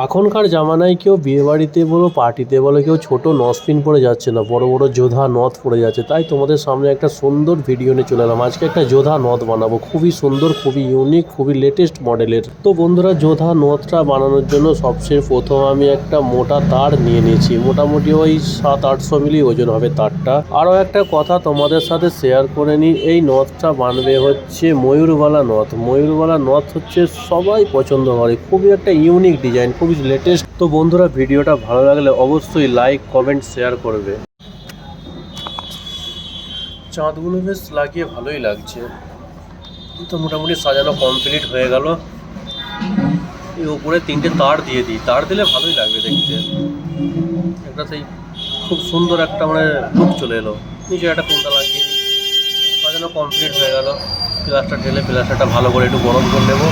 এখনকার জামানায় কেউ বিয়েবাড়িতে বলো পার্টিতে বলো কেউ ছোট নসপিন পরে যাচ্ছে না, বড় বড় যোধা নথ পরে যাচ্ছে। তাই তোমাদের সামনে একটা সুন্দর ভিডিও নিয়ে চলে এলাম। আজকে একটা যোধা নথ বানাবো, খুবই সুন্দর, খুবই ইউনিক, খুবই লেটেস্ট মডেলের। তো বন্ধুরা, যোধা নথটা বানানোর জন্য সবচেয়ে প্রথম আমি একটা মোটা তার নিয়ে নিয়েছি। মোটামুটি ওই 700-800 মিলি ওজন হবে তারটা। আরও একটা কথা তোমাদের সাথে শেয়ার করে নিই, এই নথটা বানবে হচ্ছে ময়ূরবালা নথ। ময়ূরবালা নথ হচ্ছে সবাই পছন্দ করে, খুবই একটা ইউনিক ডিজাইন, খুবই লেটেস্ট। তো বন্ধুরা, ভিডিওটা ভালো লাগলে অবশ্যই লাইক কমেন্ট শেয়ার করবে। চাঁদগুলো বেশ লাগিয়ে ভালোই লাগছে। তো মোটামুটি সাজানো কমপ্লিট হয়ে গেল। এই উপরে 3টে তার দিয়ে দিই, তার দিলে ভালোই লাগবে দেখতে। একটা সেই খুব সুন্দর একটা মানে লুক চলে এলো। নিচে একটা কুন্ডা লাগিয়ে দিই। সাজানো কমপ্লিট হয়ে গেল। প্লাস্টার ঢেলে প্লাস্টারটা ভালো করে একটু গরম করে নেবো।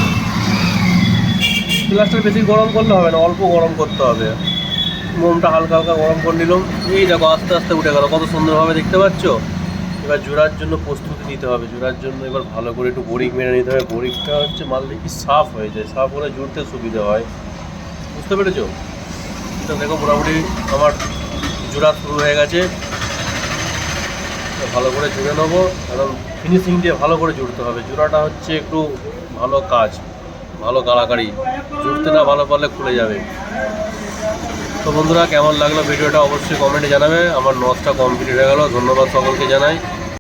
প্লাস্টার বেশি গরম করলে হবে না, অল্প গরম করতে হবে। মোমটা হালকা হালকা গরম করে নিলাম। এই দেখো আস্তে আস্তে উঠে গেল, কত সুন্দরভাবে দেখতে পাচ্ছ। এবার জোড়ার জন্য প্রস্তুতি নিতে হবে। জোড়ার জন্য এবার ভালো করে একটু বোরিক মেরে নিতে হবে। বোরিকটা হচ্ছে মারলে কি সাফ হয়ে যায়, সাফ হলে জুড়তে সুবিধা হয়। বুঝতে পেরেছো? এটা দেখো মোটামুটি আমার জোড়া শুরু হয়ে গেছে। ভালো করে জুড়ে নেবো, কারণ ফিনিশিং দিয়ে ভালো করে জুড়তে হবে। জোড়াটা হচ্ছে একটু ভালো কাজ, ভালো কালাকারি। জুড়তে না ভালো পারলে খুলে যাবে। তো বন্ধুরা, কেমন লাগলো ভিডিওটা অবশ্যই কমেন্টে জানাবে। আমার নথটা কমপ্লিট হয়ে গেল। ধন্যবাদ সকলকে জানাই।